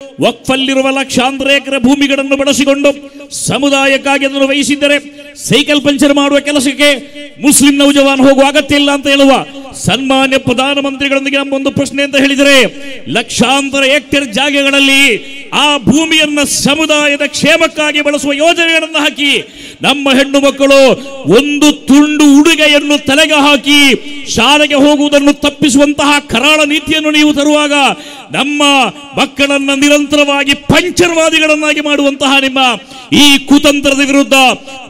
ವಕ್ಫಲ್ಲಿರುವ ಲಕ್ಷಾಂತರ ಎಕರೆ ಭೂಮಿಗಳನ್ನು ಬಳಸಿಕೊಂಡು ಸಮುದಾಯಕ್ಕಾಗಿ ಅದನ್ನು ವಹಿಸಿದ್ದರೆ ಸೈಕಲ್ ಪಂಚರ್ ಮಾಡುವ ಕೆಲಸಕ್ಕೆ ಮುಸ್ಲಿಂ ನೌಜವಾನ್ ಹೋಗುವ ಅಗತ್ಯ ಇಲ್ಲ ಅಂತ ಹೇಳುವ ಸನ್ಮಾನ್ಯ ಪ್ರಧಾನಮಂತ್ರಿಗಳೊಂದಿಗೆ ನಮ್ಮ ಒಂದು ಪ್ರಶ್ನೆ ಅಂತ ಹೇಳಿದರೆ, ಲಕ್ಷಾಂತರ ಹೆಕ್ಟೇರ್ ಜಾಗಗಳಲ್ಲಿ ಆ ಭೂಮಿಯನ್ನ ಸಮುದಾಯದ ಕ್ಷೇಮಕ್ಕಾಗಿ ಬಳಸುವ ಯೋಜನೆಗಳನ್ನು ಹಾಕಿ ನಮ್ಮ ಹೆಣ್ಣು ಮಕ್ಕಳು ಒಂದು ತುಂಡು ಉಡುಗೆಯನ್ನು ತಲೆಗೆ ಹಾಕಿ ಶಾಲೆಗೆ ಹೋಗುವುದನ್ನು ತಪ್ಪಿಸುವಂತಹ ಕರಾಳ ನೀತಿಯನ್ನು ನೀವು ತರುವಾಗ ನಮ್ಮ ಮಕ್ಕಳನ್ನ ನಿರಂತರವಾಗಿ ಪಂಚರ್ವಾದಿಗಳನ್ನಾಗಿ ಮಾಡುವಂತಹ ನಿಮ್ಮ ಈ ಕುತಂತ್ರದ ವಿರುದ್ಧ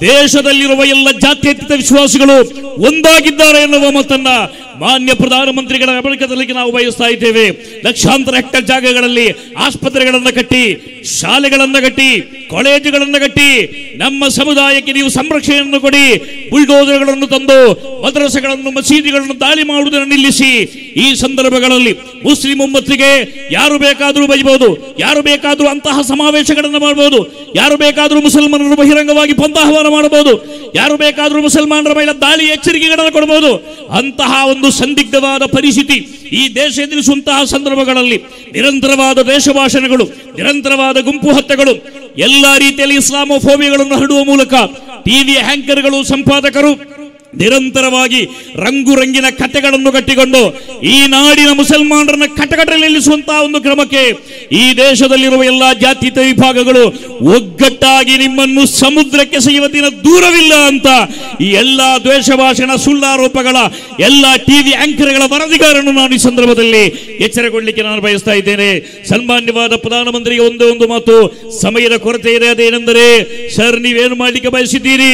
ದೇಶದಲ್ಲಿರುವ ಎಲ್ಲ ಜಾತ್ಯತೀತ ವಿಶ್ವಾಸಿಗಳು ಒಂದಾಗಿದ್ದಾರೆ ಎನ್ನುವ ಮಾತನ್ನ ಮಾನ್ಯ ಪ್ರಧಾನಮಂತ್ರಿಗಳ ಗಮನದಲ್ಲಿ ನಾವು ಬಯಸ್ತಾ ಇದ್ದೇವೆ. ಲಕ್ಷಾಂತರ ಹೆಕ್ಟೇರ್ ಜಾಗಗಳಲ್ಲಿ ಆಸ್ಪತ್ರೆಗಳನ್ನು ಕಟ್ಟಿ, ಶಾಲೆಗಳನ್ನು ಕಟ್ಟಿ, ಕಾಲೇಜುಗಳನ್ನು ಕಟ್ಟಿ ನಮ್ಮ ಸಮುದಾಯಕ್ಕೆ ನೀವು ಸಂರಕ್ಷಣೆಯನ್ನು ಕೊಡಿ. ಬುಲ್ಡೋಸರ್ಗಳನ್ನು ತಂದು ಮದ್ರಸೆಗಳನ್ನು, ಮಸೀದಿಗಳನ್ನು ದಾಳಿ ಮಾಡುವುದನ್ನು ನಿಲ್ಲಿಸಿ. ಈ ಸಂದರ್ಭಗಳಲ್ಲಿ ಮುಸ್ಲಿಂ ಉಮ್ಮತ್ತಿಗೆ ಯಾರು ಬೇಕಾದರೂ ಬೈಬಹುದು, ಯಾರು ಬೇಕಾದರೂ ಅಂತಹ ಸಮಾವೇಶಗಳನ್ನು ಮಾಡಬಹುದು, ಯಾರು ಬೇಕಾದರೂ ಮುಸಲ್ಮಾನರು ಬಹಿರಂಗವಾಗಿ ಪಂಥಾಹ್ವಾನ ಮಾಡಬಹುದು, ಯಾರು ಬೇಕಾದರೂ ಮುಸಲ್ಮಾನರ ಮೇಲೆ ದಾಳಿ ಎಚ್ಚರಿಕೆಗಳನ್ನು ಕೊಡಬಹುದು. ಅಂತಹ ಒಂದು ಸಂದಿಗ್ಧವಾದ ಪರಿಸ್ಥಿತಿ ಈ ದೇಶ ಎದುರಿಸುವಂತಹ ಸಂದರ್ಭಗಳಲ್ಲಿ ನಿರಂತರವಾದ ದೇಶ ಭಾಷಣಗಳು, ನಿರಂತರವಾದ ಗುಂಪು ಹತ್ಯೆಗಳು, ಎಲ್ಲಾ ರೀತಿಯಲ್ಲಿ ಇಸ್ಲಾಮೋಫೋಬಿಯಾಗಳನ್ನು ಹರಡುವ ಮೂಲಕ ಟಿವಿ ಆಂಕರ್ಗಳು, ಸಂಪಾದಕರು ನಿರಂತರವಾಗಿ ರಂಗುರಂಗಿನ ಕಥೆಗಳನ್ನು ಕಟ್ಟಿಕೊಂಡು ಈ ನಾಡಿನ ಮುಸಲ್ಮಾನರನ್ನ ಕಟಕಟಲ್ಲಿ ನಿಲ್ಲಿಸುವಂತಹ ಒಂದು ಕ್ರಮಕ್ಕೆ ಈ ದೇಶದಲ್ಲಿರುವ ಎಲ್ಲಾ ಜಾತ್ಯತೀತ ವಿಭಾಗಗಳು ಒಗ್ಗಟ್ಟಾಗಿ ನಿಮ್ಮನ್ನು ಸಮುದ್ರಕ್ಕೆ ಸೆಳೆಯುವ ದಿನ ದೂರವಿಲ್ಲ ಅಂತ ಈ ಎಲ್ಲಾ ದ್ವೇಷ ಭಾಷಣ, ಸುಳ್ಳಾರೋಪಗಳ ಎಲ್ಲಾ ಟಿವಿ ಆಂಕರ್ಗಳ ವರದಿಗಾರನ್ನು ನಾನು ಈ ಸಂದರ್ಭದಲ್ಲಿ ಎಚ್ಚರಗೊಳ್ಳಲಿಕ್ಕೆ ನಾನು ಬಯಸ್ತಾ ಇದ್ದೇನೆ. ಸನ್ಮಾನ್ಯವಾದ ಪ್ರಧಾನಮಂತ್ರಿಗೆ ಒಂದೇ ಒಂದು ಮಾತು, ಸಮಯದ ಕೊರತೆ ಇದೆ. ಅದೇನೆಂದರೆ, ಸರ್, ನೀವೇನು ಮಾಡಲಿಕ್ಕೆ ಬಯಸಿದ್ದೀರಿ?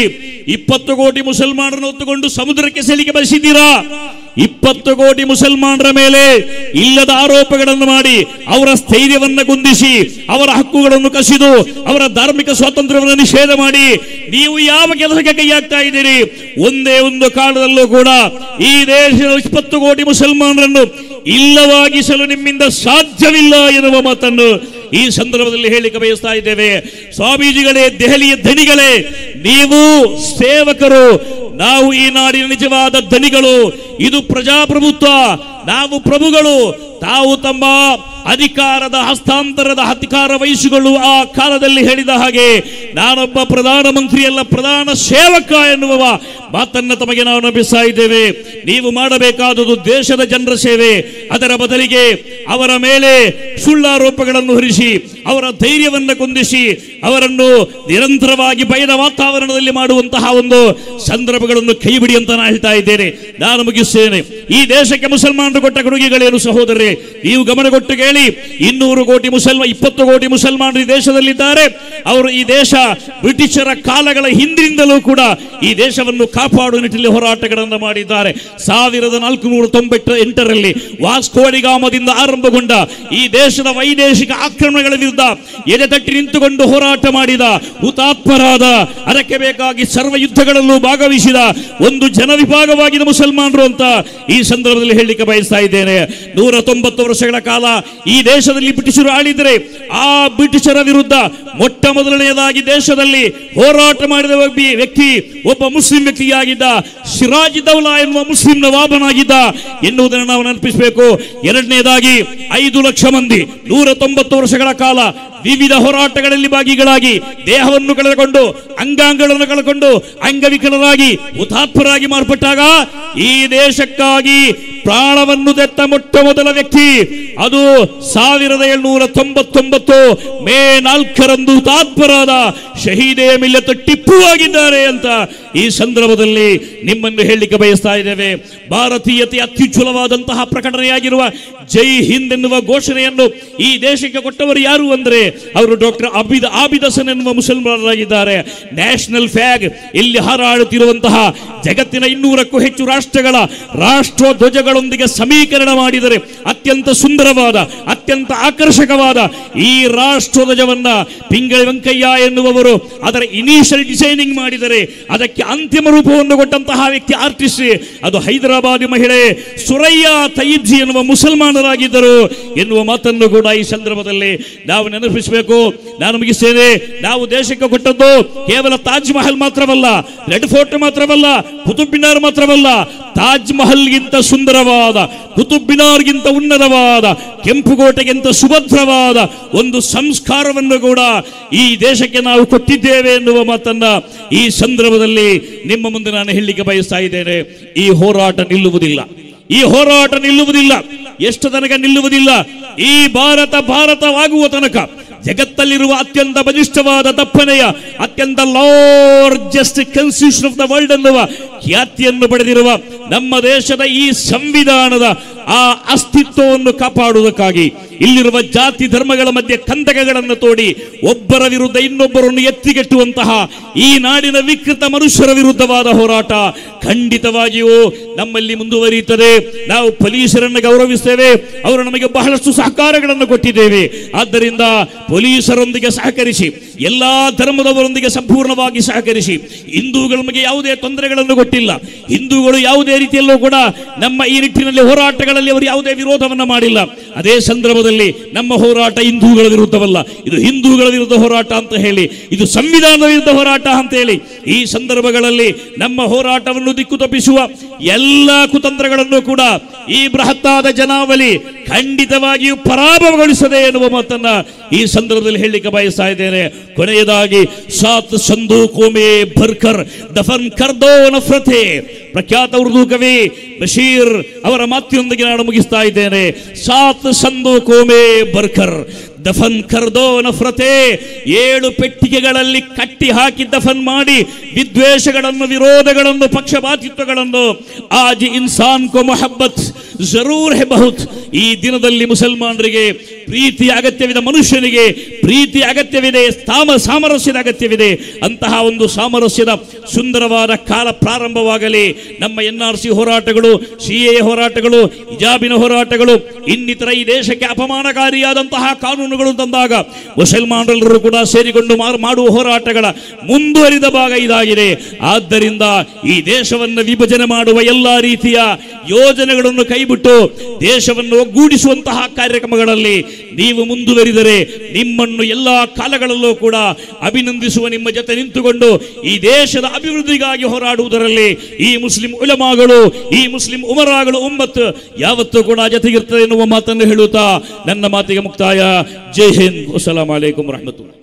20 ಕೋಟಿ ಮುಸಲ್ಮಾನರನ್ನು ಹೊತ್ತುಕೊಂಡು ಸಮುದ್ರಕ್ಕೆ ಸೆಳೆಯಲಿಕ್ಕೆ ಬಯಸಿದ್ದೀರಾ? 20 ಕೋಟಿ ಮುಸಲ್ಮಾನರ ಮೇಲೆ ಇಲ್ಲದ ಆರೋಪಗಳನ್ನು ಮಾಡಿ ಅವರ ಸ್ಥೈರ್ಯವನ್ನು ಕುಂದಿಸಿ ಅವರ ಹಕ್ಕುಗಳನ್ನು ಕಸಿದು ಅವರ ಧಾರ್ಮಿಕ ಸ್ವಾತಂತ್ರ್ಯವನ್ನು ನಿಷೇಧ ಮಾಡಿ ನೀವು ಯಾವ ಕೆಲಸಕ್ಕೆ ಕೈ ಹಾಕ್ತಾ ಇದ್ದೀರಿ? ಒಂದೇ ಒಂದು ಕಾಲದಲ್ಲೂ ಕೂಡ ಈ ದೇಶದ 20 ಕೋಟಿ ಮುಸಲ್ಮಾನರನ್ನು ಇಲ್ಲವಾಗಿಸಲು ನಿಮ್ಮಿಂದ ಸಾಧ್ಯವಿಲ್ಲ ಎನ್ನುವ ಮಾತನ್ನು ಈ ಸಂದರ್ಭದಲ್ಲಿ ಹೇಳಿಕೆ ಬಯಸ್ತಾ ಇದ್ದೇವೆ. ಸ್ವಾಮೀಜಿಗಳೇ, ದೆಹಲಿಯ ಧನಿಗಳೇ, ನೀವು ಸೇವಕರು, ನಾವು ಈ ನಾಡಿನ ನಿಜವಾದ ಧನಿಗಳು. ಇದು ಪ್ರಜಾಪ್ರಭುತ್ವ, ನಾವು ಪ್ರಭುಗಳು. ತಾವು ತಮ್ಮ ಅಧಿಕಾರದ ಹಸ್ತಾಂತರದ ಅಧಿಕಾರ ವಹಿಸಿಕೊಳ್ಳುವ ಆ ಕಾಲದಲ್ಲಿ ಹೇಳಿದ ಹಾಗೆ ನಾನೊಬ್ಬ ಪ್ರಧಾನಮಂತ್ರಿಯಲ್ಲ, ಪ್ರಧಾನ ಸೇವಕ ಎನ್ನುವ ಮಾತನ್ನು ತಮಗೆ ನಾವು ನಂಬಿಸ್ತಾ ಇದ್ದೇವೆ. ನೀವು ಮಾಡಬೇಕಾದುದು ದೇಶದ ಜನರ ಸೇವೆ. ಅದರ ಬದಲಿಗೆ ಅವರ ಮೇಲೆ ಸುಳ್ಳಾರೋಪಗಳನ್ನು ಹೊರಿಸಿ ಅವರ ಧೈರ್ಯವನ್ನು ಕುಂದಿಸಿ ಅವರನ್ನು ನಿರಂತರವಾಗಿ ಭಯದ ವಾತಾವರಣದಲ್ಲಿ ಮಾಡುವಂತಹ ಒಂದು ಸಂದರ್ಭಗಳನ್ನು ಕೈಬಿಡಿ ಅಂತ ನಾನು ಹೇಳ್ತಾ ಇದ್ದೇನೆ. ನಾನು ಮುಗಿಸ್ತೇನೆ. ಈ ದೇಶಕ್ಕೆ ಮುಸಲ್ಮಾನರು ಕೊಟ್ಟ ಕೊಡುಗೆಗಳೇನು ಸಹೋದರರೇ? ನೀವು ಗಮನ ಕೊಟ್ಟು ಕೇಳಿ. 200 ಕೋಟಿ 20 ಕೋಟಿ ಮುಸಲ್ಮಾನರು ಈ ದೇಶದಲ್ಲಿದ್ದಾರೆ. ಅವರು ಈ ದೇಶ ಬ್ರಿಟಿಷರ ಕಾಲಗಳ ಹಿಂದಿನಿಂದಲೂ ಕೂಡ ಈ ದೇಶವನ್ನು ಕಾಪಾಡುವ ನಿಟ್ಟಿನಲ್ಲಿ ಹೋರಾಟಗಳನ್ನು ಮಾಡಿದ್ದಾರೆ. 1498ರಲ್ಲಿ ವಾಸ್ಕೋಡಿಗಾಮದಿಂದ ಆರಂಭಗೊಂಡ ಈ ದೇಶದ ವೈದೇಶಿಕ ಆಕ್ರಮಣಗಳ ವಿರುದ್ಧ ಎದೆತಟ್ಟಿ ನಿಂತುಕೊಂಡು ಹೋರಾಟ ಮಾಡಿದ, ಹುತಾತ್ಮರಾದ, ಅದಕ್ಕೆ ಬೇಕಾಗಿ ಸರ್ವ ಯುದ್ಧಗಳಲ್ಲೂ ಭಾಗವಹಿಸಿದ ಒಂದು ಜನವಿಭಾಗವಾಗಿದ್ದ ಮುಸಲ್ಮಾನರು ಅಂತ ಈ ಸಂದರ್ಭದಲ್ಲಿ ಹೇಳಲಿಕ್ಕೆ ಬಯಸ್ತಾ ಇದ್ದೇನೆ. 190 ವರ್ಷಗಳ ಕಾಲ ಈ ದೇಶದಲ್ಲಿ ಬ್ರಿಟಿಷರು ಆಳಿದರೆ ಆ ಬ್ರಿಟಿಷರ ವಿರುದ್ಧ ಮೊಟ್ಟ ಮೊದಲನೆಯದಾಗಿ ದೇಶದಲ್ಲಿ ಹೋರಾಟ ಮಾಡಿದ ವ್ಯಕ್ತಿ ಒಬ್ಬ ಮುಸ್ಲಿಂ ವ್ಯಕ್ತಿಯಾಗಿದ್ದ, ಸಿರಾಜ್ ದೌಲಾ ಎನ್ನುವ ಮುಸ್ಲಿಂ ನವಾಬನಾಗಿದ್ದ ಎನ್ನುವುದನ್ನು ನಾವು ನೆನಪಿಸಬೇಕು. ಎರಡನೇದಾಗಿ 5 ಲಕ್ಷ ಮಂದಿ 190 ವರ್ಷಗಳ ಕಾಲ ವಿವಿಧ ಹೋರಾಟಗಳಲ್ಲಿ ಭಾಗಿಗಳಾಗಿ ದೇಹವನ್ನು ಕಳೆದುಕೊಂಡು ಅಂಗಾಂಗಗಳನ್ನು ಕಳೆದುಕೊಂಡು ಅಂಗವಿಕಲರಾಗಿ ಹುತಾತ್ಮರಾಗಿ ಮಾರ್ಪಟ್ಟಾಗ ಈ ದೇಶಕ್ಕಾಗಿ ಪ್ರಾಣವನ್ನು ತೆತ್ತ ಮೊಟ್ಟ ಮೊದಲ ವ್ಯಕ್ತಿ ಅದು 1799 ಮೇ 4ರಂದು ಹುತಾತ್ಮರಾದ ಶಹೀದೆ ಮಿಲ್ಲತ್ ಟಿಪ್ಪು ಆಗಿದ್ದಾರೆ ಅಂತ ಈ ಸಂದರ್ಭದಲ್ಲಿ ನಿಮ್ಮನ್ನು ಹೇಳಲಿಕ್ಕೆ ಬಯಸ್ತಾ ಇದ್ದೇವೆ. ಭಾರತೀಯತೆ ಅತ್ಯುಜ್ವಲವಾದಂತಹ ಪ್ರಕಟಣೆಯಾಗಿರುವ ಜೈ ಹಿಂದ್ ಎನ್ನುವ ಘೋಷಣೆಯನ್ನು ಈ ದೇಶಕ್ಕೆ ಕೊಟ್ಟವರು ಯಾರು ಅಂದರೆ ಅವರು ಡಾಕ್ಟರ್ ಆಬಿದ್ ಹಸನ್ ಎನ್ನುವ ಮುಸಲ್ಮಾನರಾಗಿದ್ದಾರೆ. ನ್ಯಾಷನಲ್ ಫ್ಲಾಗ್ ಇಲ್ಲಿ ಹಾರಾಡುತ್ತಿರುವಂತಹ ಜಗತ್ತಿನ 200ಕ್ಕೂ ಹೆಚ್ಚು ರಾಷ್ಟ್ರಗಳ ರಾಷ್ಟ್ರ ಧ್ವಜಗಳೊಂದಿಗೆ ಸಮೀಕರಣ ಮಾಡಿದರೆ ಅತ್ಯಂತ ಸುಂದರವಾದ, ಅತ್ಯಂತ ಆಕರ್ಷಕವಾದ ಈ ರಾಷ್ಟ್ರ ಧ್ವಜವನ್ನ ಪಿಂಗಳಿ ವೆಂಕಯ್ಯ ಎನ್ನುವವರು ಅದರ ಇನಿಷಿಯಲ್ ಡಿಸೈನಿಂಗ್ ಮಾಡಿದರೆ ಅದಕ್ಕೆ ಅಂತಿಮ ರೂಪವನ್ನು ಕೊಟ್ಟಂತಹ ವ್ಯಕ್ತಿ ಆರ್ಟಿಸ್ಟ್ ಅದು ಹೈದರಾಬಾದಿ ಮಹಿಳೆ ಸುರಯ್ಯಾ ತಯ್ಯಿಬ್ಜಿ ಎನ್ನುವ ಮುಸಲ್ಮಾನರಾಗಿದ್ದರು ಎನ್ನುವ ಮಾತನ್ನು ಕೂಡ ಈ ಸಂದರ್ಭದಲ್ಲಿ ನಾವು ನೆನಪಿಸಬೇಕು. ನಾನು ಮುಗಿಸ್ತೇನೆ. ನಾವು ದೇಶಕ್ಕೆ ಕೊಟ್ಟದ್ದು ಕೇವಲ ತಾಜ್ ಮಹಲ್ ಮಾತ್ರವಲ್ಲ, ರೆಡ್ ಫೋರ್ಟ್ ಮಾತ್ರವಲ್ಲ, ಕುತುಬ್ ಮಿನಾರ್ ಮಾತ್ರವಲ್ಲ, ತಾಜ್ ಮಹಲ್ಗಿಂತ ಸುಂದರವಾದ, ಕುತುಬ್ ಮಿನಾರ್ಗಿಂತ ಉನ್ನತವಾದ, ಕೆಂಪುಕೋಟೆಗಿಂತ ಸುಭದ್ರವಾದ ಒಂದು ಸಂಸ್ಕಾರವನ್ನು ಕೂಡ ಈ ದೇಶಕ್ಕೆ ನಾವು ಕೊಟ್ಟಿದ್ದೇವೆ ಎನ್ನುವ ಮಾತನ್ನ ಈ ಸಂದರ್ಭದಲ್ಲಿ ನಿಮ್ಮ ಮುಂದೆ ನಾನು ಹೇಳಲಿಕ್ಕೆ ಬಯಸ್ತಾ ಇದ್ದೇನೆ. ಈ ಹೋರಾಟ ನಿಲ್ಲುವುದಿಲ್ಲ, ಈ ಹೋರಾಟ ನಿಲ್ಲುವುದಿಲ್ಲ. ಎಷ್ಟು ತನಕ ನಿಲ್ಲುವುದಿಲ್ಲ? ಈ ಭಾರತವಾಗುವ ತನಕ ಜಗತ್ತಲ್ಲಿರುವ ಅತ್ಯಂತ ಬಲಿಷ್ಠವಾದ ದಪ್ಪನೆಯ, ಅತ್ಯಂತ largest constitution of the world ಎನ್ನುವ ಖ್ಯಾತಿಯನ್ನು ಪಡೆದಿರುವ ನಮ್ಮ ದೇಶದ ಈ ಸಂವಿಧಾನದ ಆ ಅಸ್ತಿತ್ವವನ್ನು ಕಾಪಾಡುವುದಕ್ಕಾಗಿ ಇಲ್ಲಿರುವ ಜಾತಿ ಧರ್ಮಗಳ ಮಧ್ಯೆ ಕಂದಕಗಳನ್ನು ತೋಡಿ ಒಬ್ಬರ ವಿರುದ್ಧ ಇನ್ನೊಬ್ಬರನ್ನು ಎತ್ತಿಗೆಟ್ಟುವಂತಹ ಈ ನಾಡಿನ ವಿಕೃತ ಮನುಷ್ಯರ ವಿರುದ್ಧವಾದ ಹೋರಾಟ ಖಂಡಿತವಾಗಿಯೂ ನಮ್ಮಲ್ಲಿ ಮುಂದುವರಿಯುತ್ತದೆ. ನಾವು ಪೊಲೀಸರನ್ನು ಗೌರವಿಸ್ತೇವೆ, ಅವರು ನಮಗೆ ಬಹಳಷ್ಟು ಸಹಕಾರಗಳನ್ನು ಕೊಟ್ಟಿದ್ದೇವೆ. ಆದ್ದರಿಂದ ಪೊಲೀಸರೊಂದಿಗೆ ಸಹಕರಿಸಿ, ಎಲ್ಲಾ ಧರ್ಮದವರೊಂದಿಗೆ ಸಂಪೂರ್ಣವಾಗಿ ಸಹಕರಿಸಿ. ಹಿಂದೂಗಳು ನಮಗೆ ಯಾವುದೇ ತೊಂದರೆಗಳನ್ನು ಕೊಟ್ಟಿಲ್ಲ. ಹಿಂದೂಗಳು ಯಾವುದೇ ರೀತಿಯಲ್ಲೂ ಕೂಡ ನಮ್ಮ ಈ ನಿಟ್ಟಿನಲ್ಲಿ ಹೋರಾಟಗಳಲ್ಲಿ ಅವರು ಯಾವುದೇ ವಿರೋಧವನ್ನು ಮಾಡಿಲ್ಲ. ಅದೇ ಸಂದರ್ಭದಲ್ಲಿ ನಮ್ಮ ಹೋರಾಟ ಹಿಂದೂಗಳ ವಿರುದ್ಧವಲ್ಲ, ಇದು ಹಿಂದೂಗಳ ವಿರುದ್ಧ ಹೋರಾಟ ಅಂತ ಹೇಳಿ, ಇದು ಸಂವಿಧಾನದ ವಿರುದ್ಧ ಹೋರಾಟ ಅಂತ ಹೇಳಿ ಈ ಸಂದರ್ಭಗಳಲ್ಲಿ ನಮ್ಮ ಹೋರಾಟವನ್ನು ದಿಕ್ಕು ತಪ್ಪಿಸುವ ಎಲ್ಲ ಕುತಂತ್ರಗಳನ್ನು ಕೂಡ ಈ ಬೃಹತ್ತಾದ ಜನಾವಳಿ ಖಂಡಿತವಾಗಿಯೂ ಪರಾಭವಗೊಳಿಸದೆ ಎನ್ನುವ ಮಾತನ್ನ ಈ ಸಂದರ್ಭದಲ್ಲಿ ಹೇಳಲಿಕ್ಕೆ ಬಯಸ್ತಾ ಇದ್ದೇನೆ. ಕೊನೆಯದಾಗಿ ಸಾತ್ ಸಂದೂಕೋ ಮೇ ಭರ್ಕರ್ ದಫನ್ ಕರ್ದೋ ನಫ್ರತೆ, ಪ್ರಖ್ಯಾತ ಉರ್ದು ಕವಿ ಬಶೀರ್ ಅವರ ಮಾತಿನೊಂದಿಗೆ ನಾನು ಮುಗಿಸ್ತಾ ಇದ್ದೇನೆ. ಸಾತ್ ಸಂದೂಕೋ ಮೇ ಭರ್ಕರ್ ದಫನ್ ಕರ್ದೋ ನಫ್ರತೆ, 7 ಪೆಟ್ಟಿಗೆಗಳಲ್ಲಿ ಕಟ್ಟಿ ಹಾಕಿ ದಫನ್ ಮಾಡಿ ವಿದ್ವೇಷಗಳನ್ನು, ವಿರೋಧಗಳನ್ನು, ಪಕ್ಷಪಾತಿತ್ವಗಳನ್ನು. ಆಜ್ ಇನ್ಸಾನ್ ಕೋ ಮೊಹಬ್ಬತ್ ಜರೂರ್ ಹೆ ಬಹುತ್, ಈ ದಿನದಲ್ಲಿ ಮುಸಲ್ಮಾನರಿಗೆ ಪ್ರೀತಿಯ ಅಗತ್ಯವಿದೆ, ಮನುಷ್ಯನಿಗೆ ಪ್ರೀತಿಯ ಅಗತ್ಯವಿದೆ, ಸಾಮರಸ್ಯದ ಅಗತ್ಯವಿದೆ. ಅಂತಹ ಒಂದು ಸಾಮರಸ್ಯದ ಸುಂದರವಾದ ಕಾಲ ಪ್ರಾರಂಭವಾಗಲಿ. ನಮ್ಮ NRC ಹೋರಾಟಗಳು, CAA ಹೋರಾಟಗಳು, ಹಿಜಾಬಿನ ಹೋರಾಟಗಳು, ಇನ್ನಿತರ ಈ ದೇಶಕ್ಕೆ ಅಪಮಾನಕಾರಿಯಾದಂತಹ ಕಾನೂನುಗಳು ತಂದಾಗ ಮುಸಲ್ಮಾನರೆಲ್ಲರೂ ಕೂಡ ಸೇರಿಕೊಂಡು ಮಾಡುವ ಹೋರಾಟಗಳ ಮುಂದುವರಿದ ಭಾಗ ಇದಾಗಿದೆ. ಆದ್ದರಿಂದ ಈ ದೇಶವನ್ನು ವಿಭಜನೆ ಮಾಡುವ ಎಲ್ಲಾ ರೀತಿಯ ಯೋಜನೆಗಳನ್ನು ಕೈಬಿಟ್ಟು ದೇಶವನ್ನು ಒಗ್ಗೂಡಿಸುವಂತಹ ಕಾರ್ಯಕ್ರಮಗಳಲ್ಲಿ ನೀವು ಮುಂದುವರಿದರೆ ನಿಮ್ಮನ್ನು ಎಲ್ಲಾ ಕಾಲಗಳಲ್ಲೂ ಕೂಡ ಅಭಿನಂದಿಸುವ, ನಿಮ್ಮ ಜೊತೆ ನಿಂತುಕೊಂಡು ಈ ದೇಶದ ಅಭಿವೃದ್ಧಿಗಾಗಿ ಹೋರಾಡುವುದರಲ್ಲಿ ಈ ಮುಸ್ಲಿಂ ಉಲಮಾಗಳು, ಈ ಮುಸ್ಲಿಂ ಉಮರಾಗಳು ಉಮ್ಮತ್ತು ಯಾವತ್ತೂ ಕೂಡ ಜೊತೆಗಿರ್ತದೆ ಎನ್ನುವ ಮಾತನ್ನು ಹೇಳುತ್ತಾ ನನ್ನ ಮಾತಿಗೆ ಮುಕ್ತಾಯ. ಜೈ ಹಿಂದ್. ಅಸ್ಸಲಾಮು ಅಲೈಕುಂ ವರಹಮತುಲ್ಲಾಹ್.